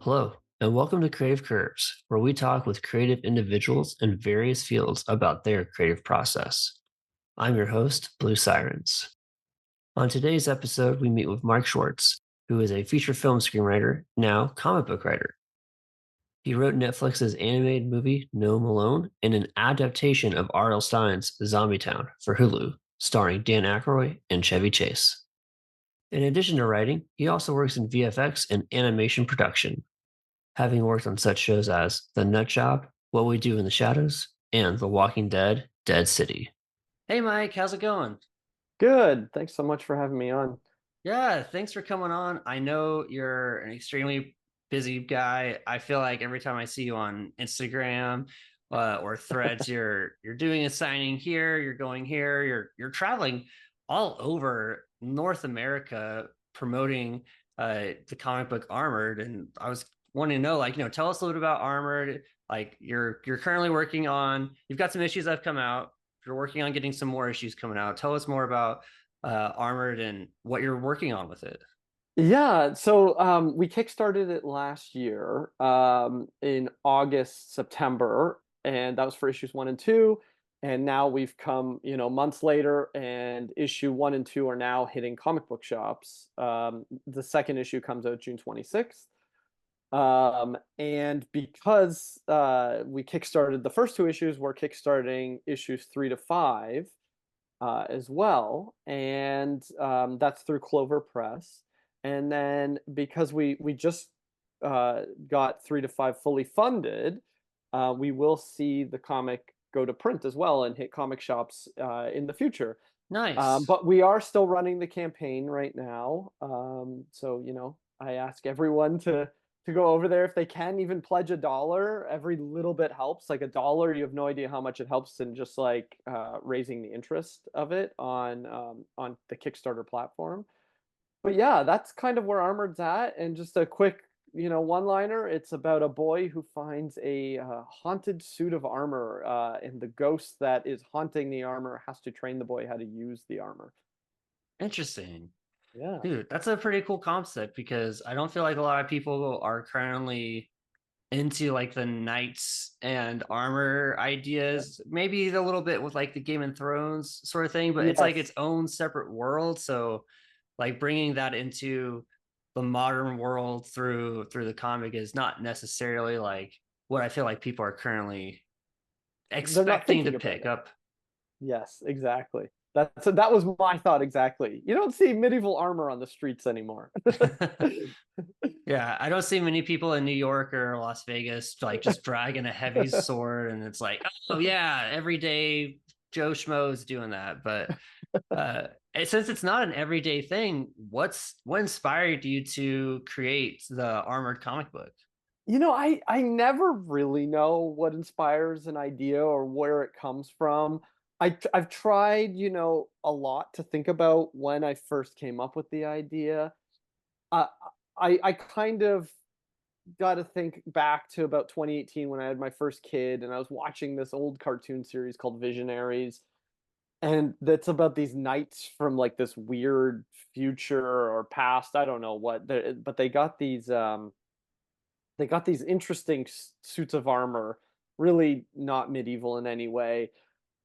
Hello, and welcome to Creative Curves, where we talk with creative individuals in various fields about their creative process. I'm your host, Blue Sirens. On today's episode, we meet with Mike Schwartz, who is a feature film screenwriter, now comic book writer. He wrote Netflix's animated movie Gnome Alone and an adaptation of R.L. Stine's Zombie for Hulu, starring Dan Aykroyd and Chevy Chase. In addition to writing, he also works in VFX and animation production, having worked on such shows as The Nut Job, What We Do in the Shadows, and The Walking Dead, Dead City. Hey, Mike, how's it going? Good. Thanks so much for having me on. Yeah, thanks for coming on. I know you're an extremely busy guy. I feel like every time I see you on Instagram or Threads, you're doing a signing here, you're going here, you're traveling all over North America promoting the comic book Armored. And I was wanting to know, tell us a little bit about Armored. Like you're currently working on, you've got some issues that have come out. You're working on getting some more issues coming out. Tell us more about Armored and what you're working on with it. Yeah, so we kickstarted it last year in August, September, and that was for issues one and two. And now we've come, months later, and issue one and two are now hitting comic book shops. The second issue comes out June 26th. And because we kickstarted the first two issues, we're kickstarting issues 3 to 5 as well, and that's through Clover Press. And then because we just got 3 to 5 fully funded, we will see the comic go to print as well and hit comic shops in the future. Nice. But we are still running the campaign right now. So, I ask everyone to go over there if they can, even pledge $1. Every little bit helps. Like $1, you have no idea how much it helps in just like raising the interest of it on the Kickstarter platform. But yeah, that's kind of where Armored's at. And just a quick, one-liner. It's about a boy who finds a haunted suit of armor, and the ghost that is haunting the armor has to train the boy how to use the armor. Interesting. Yeah. Dude, that's a pretty cool concept because I don't feel like a lot of people are currently into like the knights and armor ideas. Maybe a little bit with like the Game of Thrones sort of thing, but it's like its Yes. own separate world. So like bringing that into the modern world through the comic is not necessarily like what I feel like people are currently They're not expecting to thinking about pick it. up. Yes, exactly. That was my thought exactly. You don't see medieval armor on the streets anymore. Yeah, I don't see many people in New York or Las Vegas like just dragging a heavy sword, and it's like, oh yeah, everyday Joe Schmo is doing that. But since it's not an everyday thing, what inspired you to create the armored comic book? I never really know what inspires an idea or where it comes from. I've tried, a lot to think about when I first came up with the idea. Uh, I kind of got to think back to about 2018 when I had my first kid and I was watching this old cartoon series called Visionaries. And that's about these knights from like this weird future or past. I don't know what, but they got these interesting suits of armor, really not medieval in any way.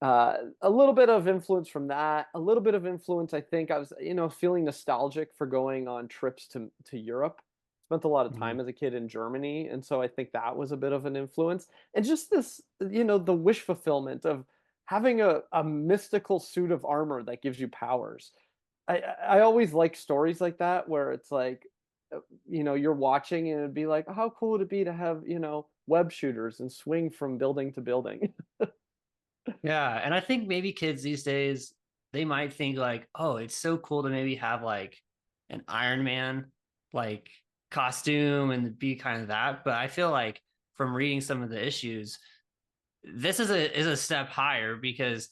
A little bit of influence from that, a little bit of influence. I think I was, feeling nostalgic for going on trips to Europe. Spent a lot of Mhm. time as a kid in Germany, and so I think that was a bit of an influence. And just this, the wish fulfillment of having a mystical suit of armor that gives you powers. I always like stories like that where it's like, you're watching and it'd be like, how cool would it be to have, web shooters and swing from building to building? Yeah, and I think maybe kids these days they might think like, oh, it's so cool to maybe have like an Iron Man like costume and be kind of that. But I feel like from reading some of the issues, this is a step higher because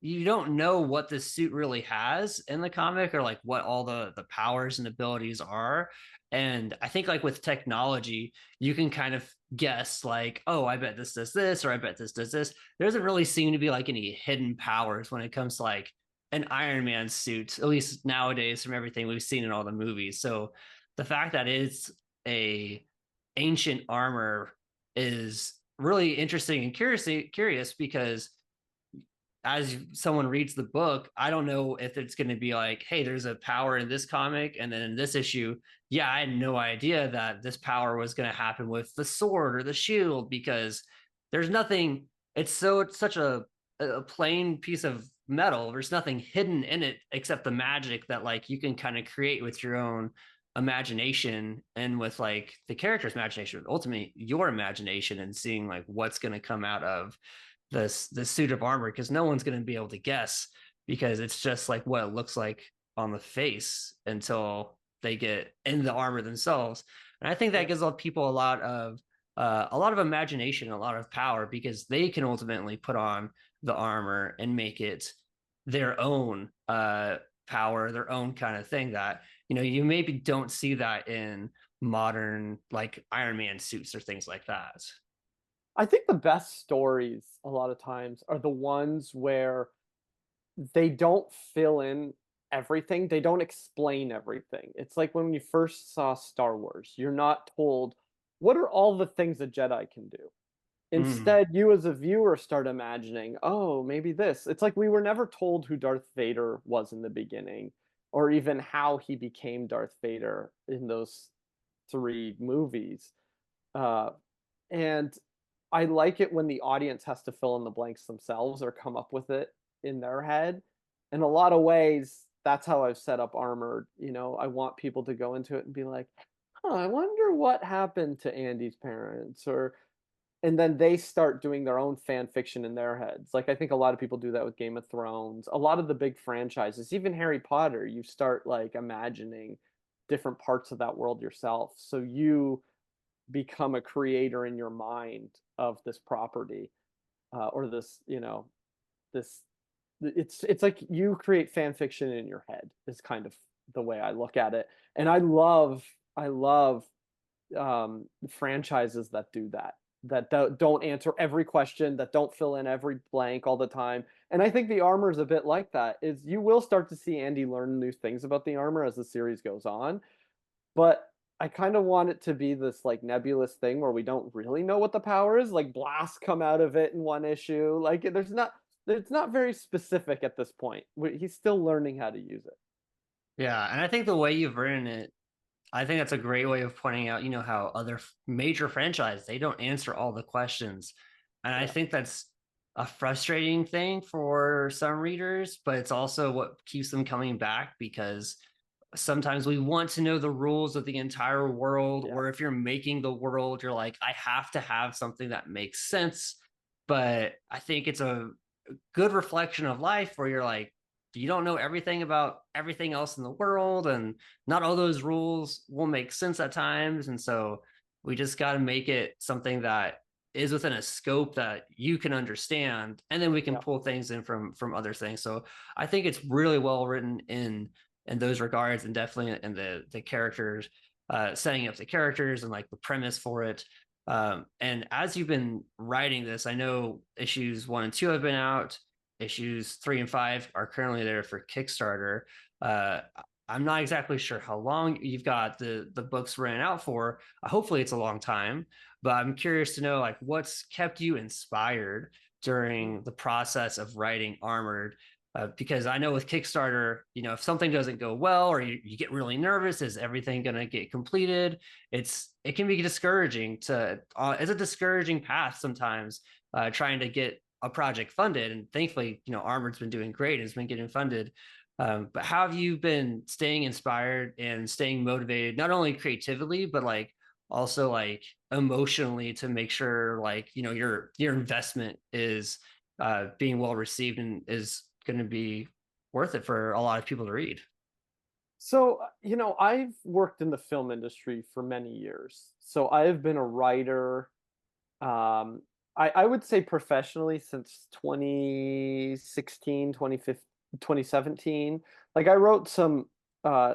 you don't know what this suit really has in the comic or like what all the powers and abilities are. And I think like with technology you can kind of guess like, oh, I bet this does this or I bet this does this. There doesn't really seem to be like any hidden powers when it comes to like an Iron Man suit, at least nowadays from everything we've seen in all the movies. So the fact that it's a ancient armor is really interesting and curious because as someone reads the book, I don't know if it's going to be like, hey, there's a power in this comic, and then in this issue, yeah, I had no idea that this power was going to happen with the sword or the shield because there's nothing. It's such a plain piece of metal. There's nothing hidden in it except the magic that like you can kind of create with your own imagination and with like the character's imagination, ultimately your imagination, and seeing like what's going to come out of this suit of armor because no one's going to be able to guess because it's just like what it looks like on the face until they get in the armor themselves. And I think that Yeah. gives people a lot of imagination, a lot of power because they can ultimately put on the armor and make it their own power, their own kind of thing that you maybe don't see that in modern like Iron Man suits or things like that. I think the best stories a lot of times are the ones where they don't fill in everything. They don't explain everything. It's like when you first saw Star Wars, you're not told what are all the things a Jedi can do. Mm. Instead, you as a viewer start imagining, oh, maybe this. It's like we were never told who Darth Vader was in the beginning, or even how he became Darth Vader in those three movies. Uh, and I like it when the audience has to fill in the blanks themselves or come up with it in their head. In a lot of ways, that's how I've set up Armored. I want people to go into it and be like, "Huh, I wonder what happened to Andy's parents," or and then they start doing their own fan fiction in their heads. Like I think a lot of people do that with Game of Thrones. A lot of the big franchises, even Harry Potter, you start like imagining different parts of that world yourself. So you become a creator in your mind of this property or this it's like you create fan fiction in your head is kind of the way I look at it. And I love franchises that do that, that don't answer every question, that don't fill in every blank all the time. And I think the armor is a bit like that. Is you will start to see Andy learn new things about the armor as the series goes on, but I kind of want it to be this like nebulous thing where we don't really know what the power is. Like blasts come out of it in one issue. Like it's not very specific at this point. He's still learning how to use it. Yeah, and I think the way you've written it, I think that's a great way of pointing out, how other major franchise, they don't answer all the questions. And I Yeah, think that's a frustrating thing for some readers, but it's also what keeps them coming back because sometimes we want to know the rules of the entire world, yeah, or if you're making the world, you're like, I have to have something that makes sense. But I think it's a good reflection of life where you're like, you don't know everything about everything else in the world, and not all those rules will make sense at times. And so we just got to make it something that is within a scope that you can understand, and then we can yeah. pull things in from other things. So I think it's really well written in those regards, and definitely in the characters, setting up the characters and like the premise for it. And as you've been writing this, I know issues 1 and 2 have been out. Issues 3 and 5 are currently there for Kickstarter. Uh, I'm not exactly sure how long you've got the books running out for. Hopefully, it's a long time, but I'm curious to know like what's kept you inspired during the process of writing Armored, because I know with Kickstarter, if something doesn't go well or you get really nervous, is everything going to get completed? It can be discouraging it's a discouraging path sometimes, trying to get a project funded. And thankfully, Armored's been doing great and it's been getting funded. But how have you been staying inspired and staying motivated, not only creatively, but like also like emotionally to make sure like, your investment is being well received and is going to be worth it for a lot of people to read. So, I've worked in the film industry for many years. So I've been a writer, um, I would say professionally since 2016, 2015, 2017. Like I wrote some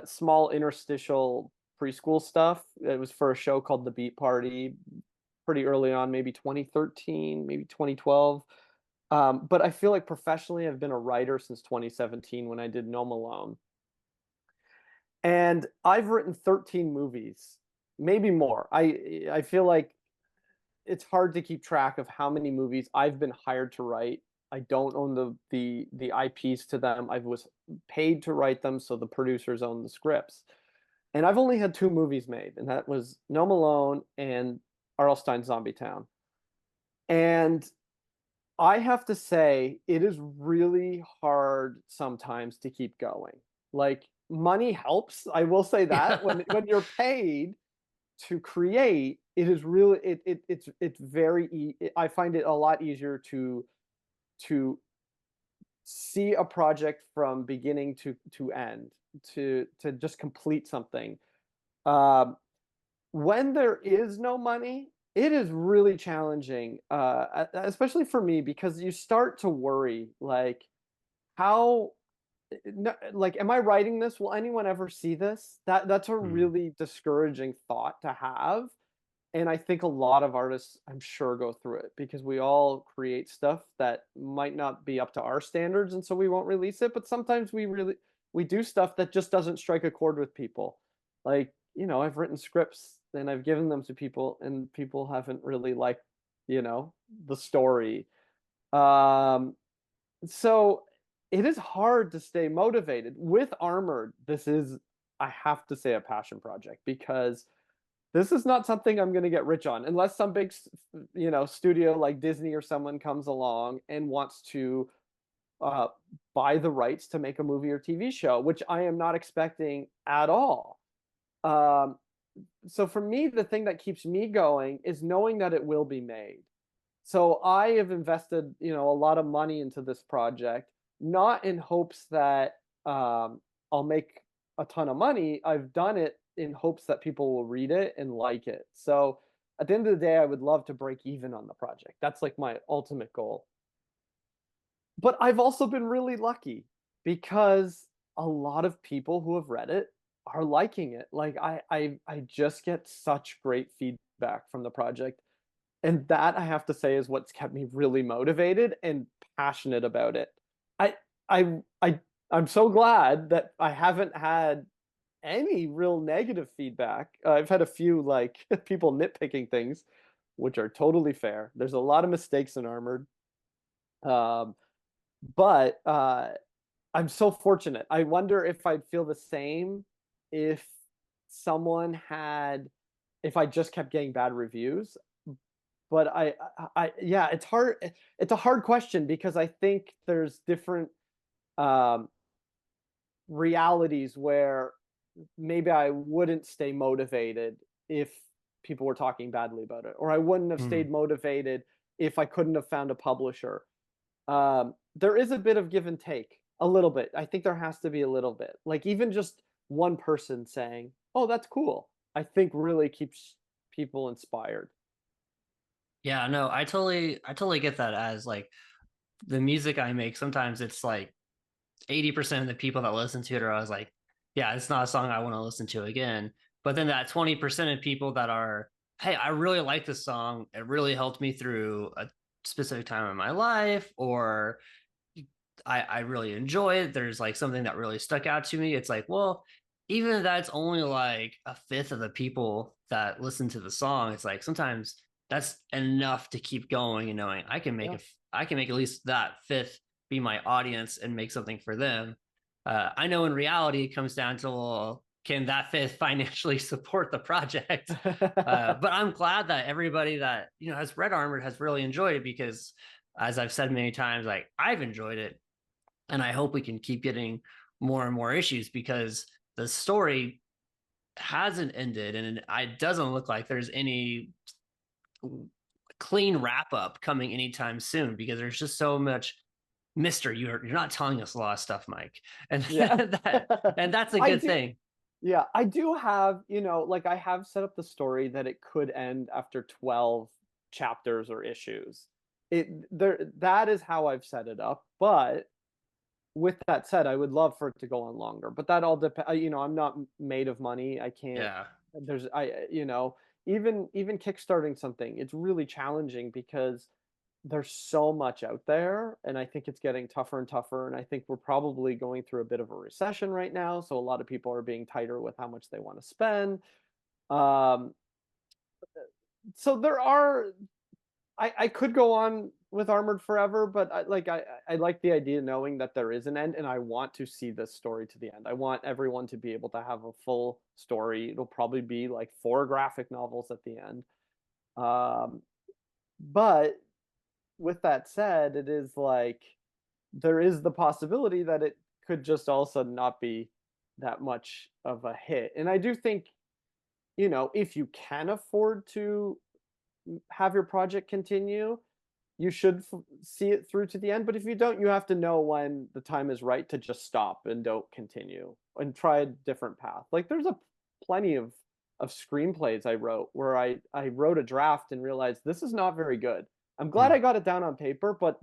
small interstitial preschool stuff. It was for a show called The Beat Party pretty early on, maybe 2013, maybe 2012. But I feel like professionally, I've been a writer since 2017 when I did Gnome Alone. And I've written 13 movies, maybe more. I feel like it's hard to keep track of how many movies I've been hired to write. I don't own the IPs to them. I was paid to write them, so the producers own the scripts. And I've only had two movies made, and that was Gnome Alone and R.L. Stine's Zombie Town. And I have to say, it is really hard sometimes to keep going. Like, money helps. I will say that when you're paid to create, it is really it's I find it a lot easier to see a project from beginning to end, to just complete something. Um, when there is no money, it is really challenging, especially for me, because you start to worry, like, how, no, like, am I writing this? Will anyone ever see this? That's a Hmm. really discouraging thought to have. And I think a lot of artists, I'm sure, go through it because we all create stuff that might not be up to our standards, and so we won't release it. But sometimes we do stuff that just doesn't strike a chord with people. Like, I've written scripts and I've given them to people, and people haven't really liked, the story. Um, so it is hard to stay motivated. With Armored, this is, I have to say, a passion project because this is not something I'm going to get rich on unless some big, studio like Disney or someone comes along and wants to uh, buy the rights to make a movie or TV show, which I am not expecting at all. Um, so for me, the thing that keeps me going is knowing that it will be made. So I have invested, a lot of money into this project, not in hopes that I'll make a ton of money. I've done it in hopes that people will read it and like it. So at the end of the day, I would love to break even on the project. That's like my ultimate goal. But I've also been really lucky because a lot of people who have read it are liking it. Like, I just get such great feedback from the project, and that, I have to say, is what's kept me really motivated and passionate about it. I I I I'm so glad that I haven't had any real negative feedback. I've had a few, like, people nitpicking things, which are totally fair. There's a lot of mistakes in Armored. Um, but I'm so fortunate. I wonder if I'd feel the same if someone had if I just kept getting bad reviews. But yeah, it's hard. It's a hard question because I think there's different um, realities where maybe I wouldn't stay motivated if people were talking badly about it, or I wouldn't have Hmm. stayed motivated if I couldn't have found a publisher. There is a bit of give and take, a little bit. I think there has to be a little bit. Like, even just one person saying, "Oh, that's cool," I think really keeps people inspired. Yeah, no, I totally get that. As like the music I make, sometimes it's like 80% of the people that listen to it are always like, yeah, it's not a song I want to listen to again. But then that 20% of people that are, hey, I really like this song. It really helped me through a specific time in my life, or I really enjoy it. There's like something that really stuck out to me. It's like, well, even if that's only like a fifth of the people that listen to the song, it's like sometimes that's enough to keep going and knowing Yeah. I can make at least that fifth be my audience and make something for them. I know in reality it comes down to, well, can that fifth financially support the project? But I'm glad that everybody that has read Armored has really enjoyed it, because as I've said many times, like I've enjoyed it, and I hope we can keep getting more and more issues, because the story hasn't ended, and it doesn't look like there's any clean wrap up coming anytime soon, because there's just so much mystery. You're not telling us a lot of stuff, Mike, and Yeah. and that's a I good do. thing. Yeah, I do have, like, I have set up the story that it could end after 12 chapters or issues. That is how I've set it up. But with that said, I would love for it to go on longer. But that all depends. I'm not made of money. I can't. Yeah. There's I you know Even kickstarting something, it's really challenging because there's so much out there, and I think it's getting tougher and tougher, and I think we're probably going through a bit of a recession right now, so a lot of people are being tighter with how much they wanna spend. Um, so there are I could go on with Armored forever, but I like the idea knowing that there is an end, and I want to see this story to the end. I want everyone to be able to have a full story. It'll probably be like 4 graphic novels at the end. Um, but with that said, it is like there is the possibility that it could just all of a sudden not be that much of a hit. And I do think, if you can afford to have your project continue, you should see it through to the end. But if you don't, you have to know when the time is right to just stop and don't continue and try a different path. Like there's a plenty of screenplays I wrote where I wrote a draft and realized this is not very good. I'm glad I Mm. got it down on paper, but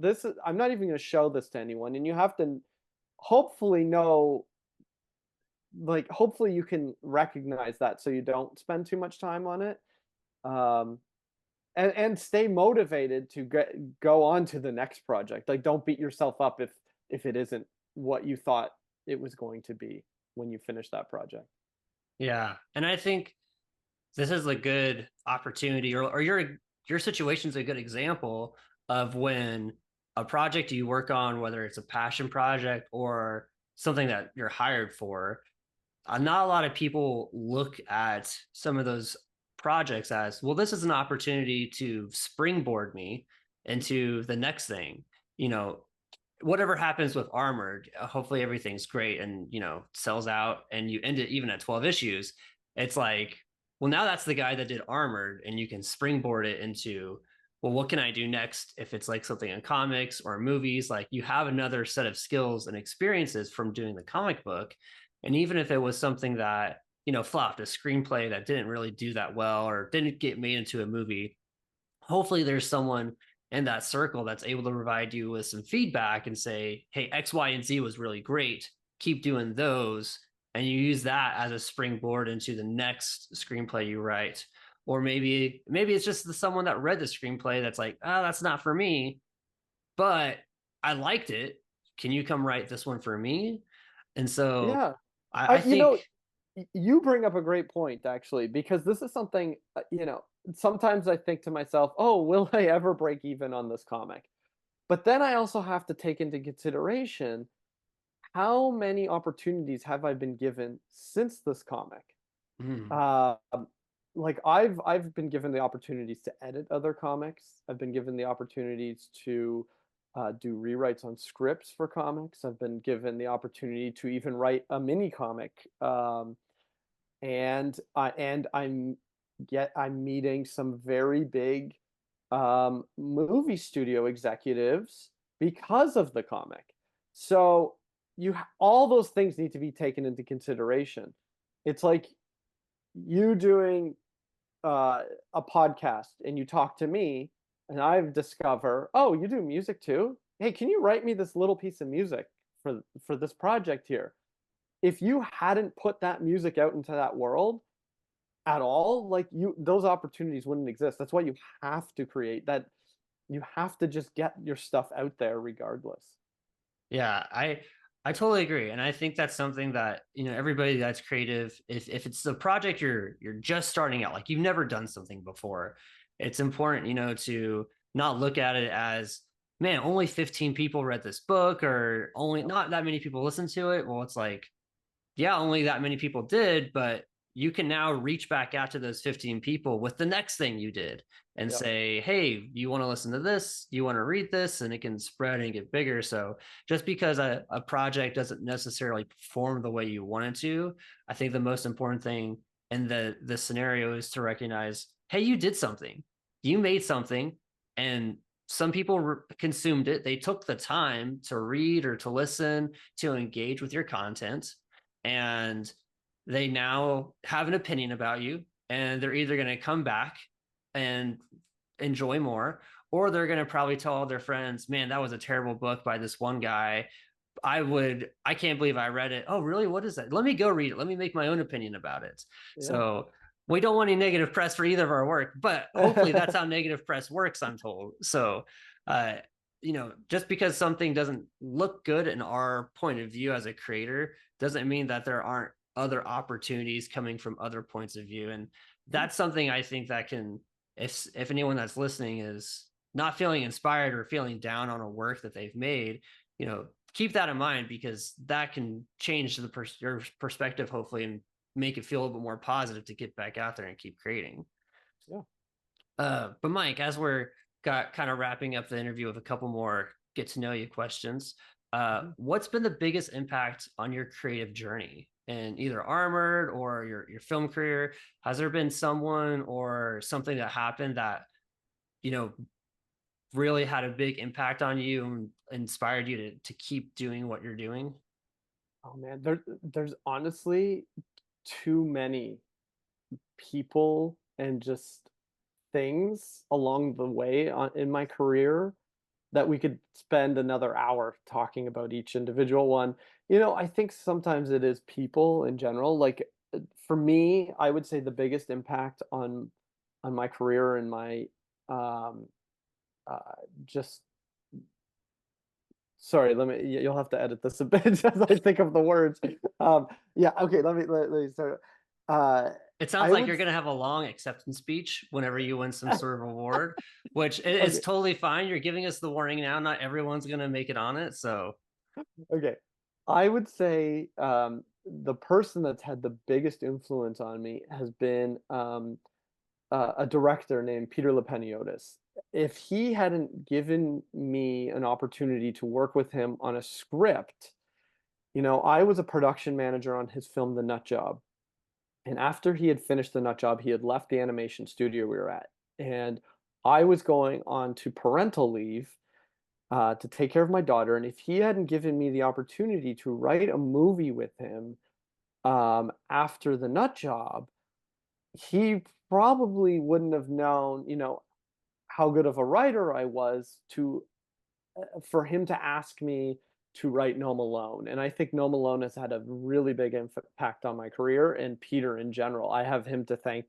I'm not even going to show this to anyone. And you have to hopefully know, like hopefully you can recognize that so you don't spend too much time on it. Um, and stay motivated to go on to the next project. Like don't beat yourself up if it isn't what you thought it was going to be when you finish that project. Yeah. And I think this is a good opportunity, or your situation's a good example of when a project you work on, whether it's a passion project or something that you're hired for, not a lot of people look at some of those projects as, well, this is an opportunity to springboard me into the next thing. You know, whatever happens with Armored, hopefully everything's great and, sells out and you end it even at 12 issues. It's like, well, now that's the guy that did Armored and you can springboard it into, well, what can I do next? If it's like something in comics or movies, like you have another set of skills and experiences from doing the comic book. And even if it was something that, flopped, a screenplay that didn't really do that well or didn't get made into a movie, hopefully there's someone in that circle that's able to provide you with some feedback and say, hey, X, Y, and Z was really great. Keep doing those. And you use that as a springboard into the next screenplay you write. Or maybe it's just someone that read the screenplay that's like, oh, that's not for me, but I liked it. Can you come write this one for me? And so Yeah. I You think, know, you bring up a great point actually, because this is something, sometimes I think to myself, "Oh, will I ever break even on this comic?" But then I also have to take into consideration how many opportunities have I been given since this comic? mm, Um, like I've been given the opportunities to edit other comics. I've been given the opportunities to do rewrites on scripts for comics. I've been given the opportunity to even write a mini comic. And I'm meeting some very big movie studio executives because of the comic. So all those things need to be taken into consideration. It's like you doing uh, a podcast and you talk to me, and I discover, oh, you do music too. Hey, can you write me this little piece of music for this project here? If you hadn't put that music out into that world at all, like those opportunities wouldn't exist. That's why you have to create that. You have to just get your stuff out there regardless. yeah, I totally agree, and I think that's something that everybody that's creative, if it's the project you're just starting out, like you've never done something before, it's important to not look at it as, man, only 15 people read this book or only Yep. not that many people listened to it. Well, it's like, yeah, only that many people did, but you can now reach back out to those 15 people with the next thing you did and Yep. say, hey, you want to listen to this? You want to read this? And it can spread and get bigger. So just because a project doesn't necessarily perform the way you want it to, I think the most important thing in the scenario is to recognize, hey, you did something. You made something, and some people consumed it. They took the time to read or to listen, to engage with your content, and they now have an opinion about you, and they're either going to come back and enjoy more, or they're going to probably tell all their friends, man, that was a terrible book by this one guy. I can't believe I read it. Oh, really? What is that? Let me go read it. Let me make my own opinion about it. Yeah. So we don't want any negative press for either of our work, but hopefully that's how negative press works, I'm told. So uh, just because something doesn't look good in our point of view as a creator doesn't mean that there aren't other opportunities coming from other points of view. And Yeah. that's something I think that can, if anyone that's listening is not feeling inspired or feeling down on a work that they've made, keep that in mind because that can change your perspective, hopefully, and make it feel a little bit more positive to get back out there and keep creating. Yeah. But Mike, as we're got kind of wrapping up the interview with a couple more get to know you questions, Mhm. what's been the biggest impact on your creative journey in either Armored or your film career? Has there been someone or something that happened that you know really had a big impact on you and inspired you to keep doing what you're doing? Oh man, there's honestly too many people and just things along the way in my career that we could spend another hour talking about each individual one. I think sometimes it is people in general. Like for me, I would say the biggest impact on my career and my um uh just sorry, you'll have to edit this a bit as I think of the words. Yeah, okay, let me start. Uh It sounds I like would you're going to have a long acceptance speech whenever you win some sort of award, which is okay, totally fine. You're giving us the warning now. Not everyone's going to make it on it. So, okay. I would say the person that's had the biggest influence on me has been a director named Peter Lepeniotis. If he hadn't given me an opportunity to work with him on a script, I was a production manager on his film The Nut Job. And after he had finished The Nut Job, he had left the animation studio we were at. And I was going on to parental leave to take care of my daughter. And if he hadn't given me the opportunity to write a movie with him after The Nut Job, he probably wouldn't have known, how good of a writer I was to for him to ask me to write Gnome Alone. And I think Gnome Alone has had a really big impact on my career and Peter in general. I have him to thank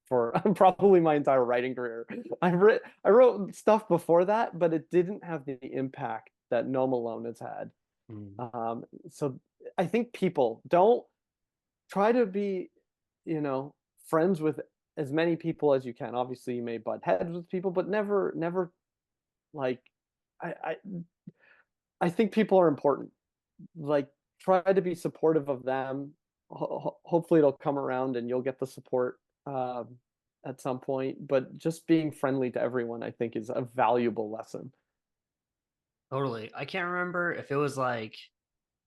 for probably my entire writing career. I wrote stuff before that, but it didn't have the impact that Gnome Alone has had. mm, So I think people don't try to be, you know, friends with as many people as you can. Obviously, you may butt heads with people, but never like I, I I think people are important. Like, try to be supportive of them. Hopefully, it'll come around and you'll get the support at some point. But just being friendly to everyone, I think, is a valuable lesson. totally. I can't remember if it was like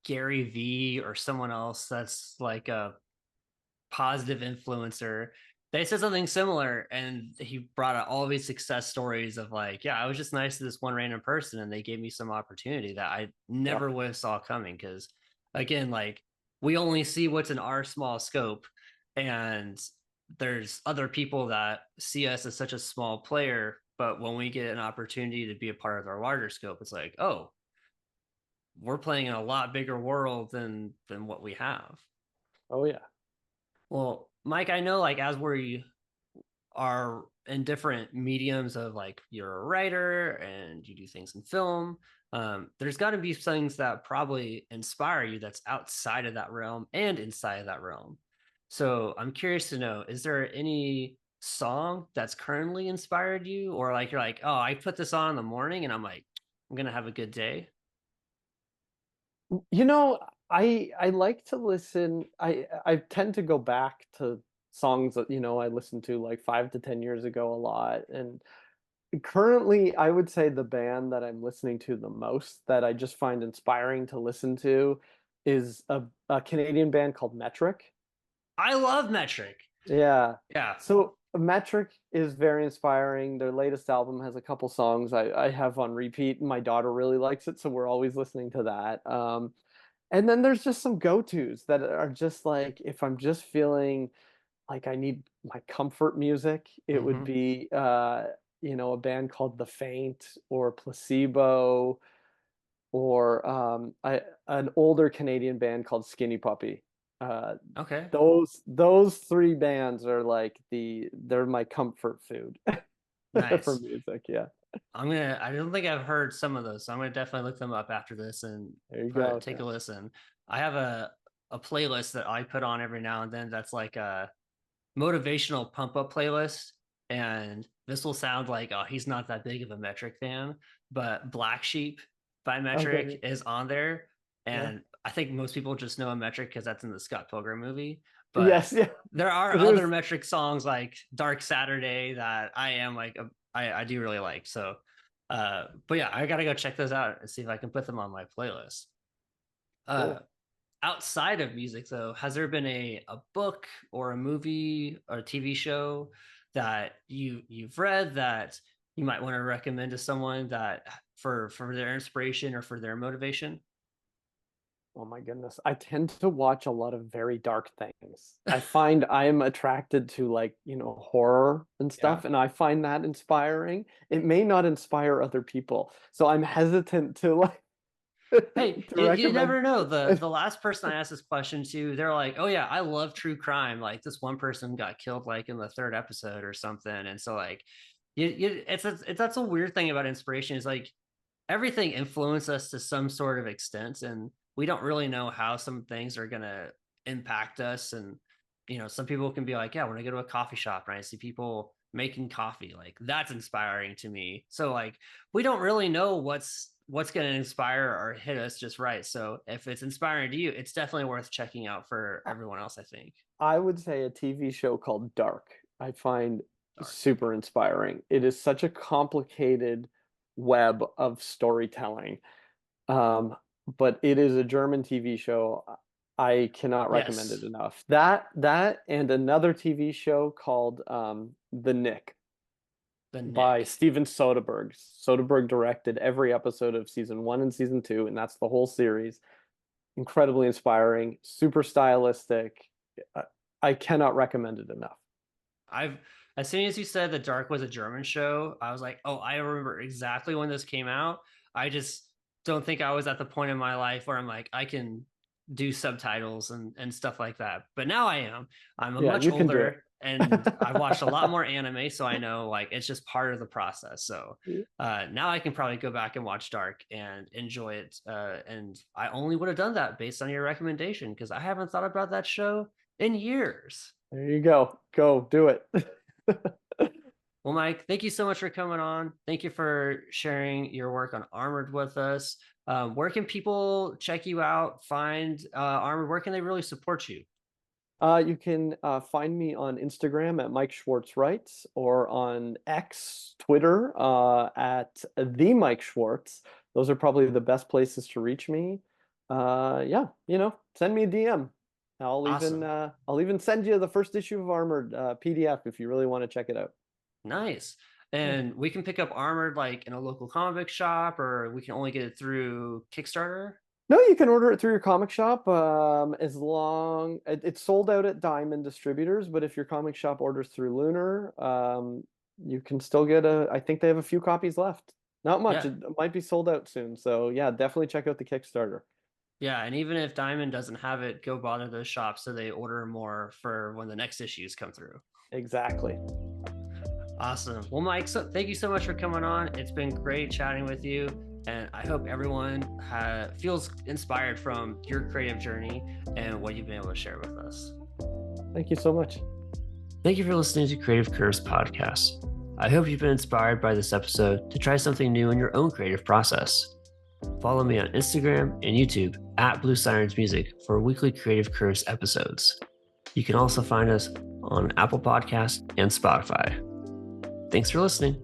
Gary V or someone else that's like a positive influencer. They said something similar, and he brought out all these success stories of like, yeah, I was just nice to this one random person, and they gave me some opportunity that I Yeah. never would have saw coming. Because again, like we only see what's in our small scope, and there's other people that see us as such a small player. But when we get an opportunity to be a part of our larger scope, it's like, oh, we're playing in a lot bigger world than what we have. Oh yeah. Well, Mike, I know like as we are in different mediums of like you're a writer and you do things in film, there's got to be things that probably inspire you that's outside of that realm and inside of that realm. So I'm curious to know, is there any song that's currently inspired you, or like you're like, oh, I put this on in the morning and I'm like, I'm gonna have a good day? You know, I like to listen. I tend to go back to songs that, I listened to like 5 to 10 years ago a lot. And currently, I would say the band that I'm listening to the most that I just find inspiring to listen to is a Canadian band called Metric. I love Metric. Yeah. Yeah. So Metric is very inspiring. Their latest album has a couple songs I have on repeat. My daughter really likes it, so we're always listening to that. And then there's just some go-tos that are just like if I'm just feeling like I need my comfort music, it would Hmm. be a band called The Faint or Placebo or an older Canadian band called Skinny Puppy. Uh, Okay. those three bands are like they're my comfort food for Nice. music. Yeah. I don't think I've heard some of those, so I'm gonna definitely look them up after this and There you go. take a listen. I have a playlist that I put on every now and then that's like a motivational pump up playlist. And this will sound like, oh, he's not that big of a Metric fan, but Black Sheep by Metric Okay. is on there. Yeah. And I think most people just know a Metric because that's in the Scott Pilgrim movie. But Yes. Yeah. there are It other was. Metric songs like Dark Saturday that I am like, I do really like. So, but yeah, I got to go check those out and see if I can put them on my playlist. Uh, Cool. Outside of music though, has there been a book or a movie or a TV show that you've read that you might want to recommend to someone that for their inspiration or for their motivation? Oh my goodness. I tend to watch a lot of very dark things. I find I'm attracted to like, horror and Yeah. stuff, and I find that inspiring. It may not inspire other people. So I'm hesitant to like Hey, to you recommend. never know. The last person I asked this question to, they're like, "Oh yeah, I love true crime. Like this one person got killed like in the third episode or something." And so like, that's a weird thing about inspiration is like everything influences us to some sort of extent, and we don't really know how some things are going to impact us. And some people can be like, yeah, when I go to a coffee shop and I see people making coffee, like that's inspiring to me. So like we don't really know what's going to inspire or hit us just right. So if it's inspiring to you, it's definitely worth checking out for everyone else, I think. I would say a TV show called Dark, I find Dark. super inspiring. It is such a complicated web of storytelling. Um, but it is a German TV show. I cannot recommend it Yes. enough. That and another TV show called The Nick The by Nick. Steven Soderbergh. Soderbergh directed every episode of season one and season two, and that's the whole series. Incredibly inspiring, super stylistic. I, I cannot recommend it enough. I've as soon as you said that Dark was a German show, I was like, oh, I remember exactly when this came out. I just don't think I was at the point in my life where I'm like, I can do subtitles and stuff like that. But now I am. I'm a Yeah, much you can do older and I've watched a lot it. more anime, so I know like it's just part of the process. So now I can probably go back and watch Dark and enjoy it. And I only would have done that based on your recommendation because I haven't thought about that show in years. There you go. Go do it. Well, Mike, thank you so much for coming on. Thank you for sharing your work on Armored with us. Where can people check you out, find Armored? Where can they really support you? You can find me on Instagram at Mike Schwartz Writes or on X, Twitter at the Mike Schwartz. Those are probably the best places to reach me. Yeah, send me a DM. Awesome. I'll even send you the first issue of Armored PDF if you really want to check it out. Nice. Yeah. And we can pick up Armored like in a local comic shop, or we can only get it through Kickstarter. No, you can order it through your comic shop. As long it's sold out at Diamond Distributors, but if your comic shop orders through Lunar, you can still get I think they have a few copies left. Not much. Yeah. It might be sold out soon. So yeah, definitely check out the Kickstarter. Yeah. And even if Diamond doesn't have it, go bother those shops so they order more for when the next issues come through. Exactly. Awesome. Well, Mike, so thank you so much for coming on. It's been great chatting with you. And I hope everyone feels inspired from your creative journey and what you've been able to share with us. Thank you so much. Thank you for listening to Creative Curves Podcast. I hope you've been inspired by this episode to try something new in your own creative process. Follow me on Instagram and YouTube at Blue Sirens Music for weekly Creative Curves episodes. You can also find us on Apple Podcasts and Spotify. Thanks for listening.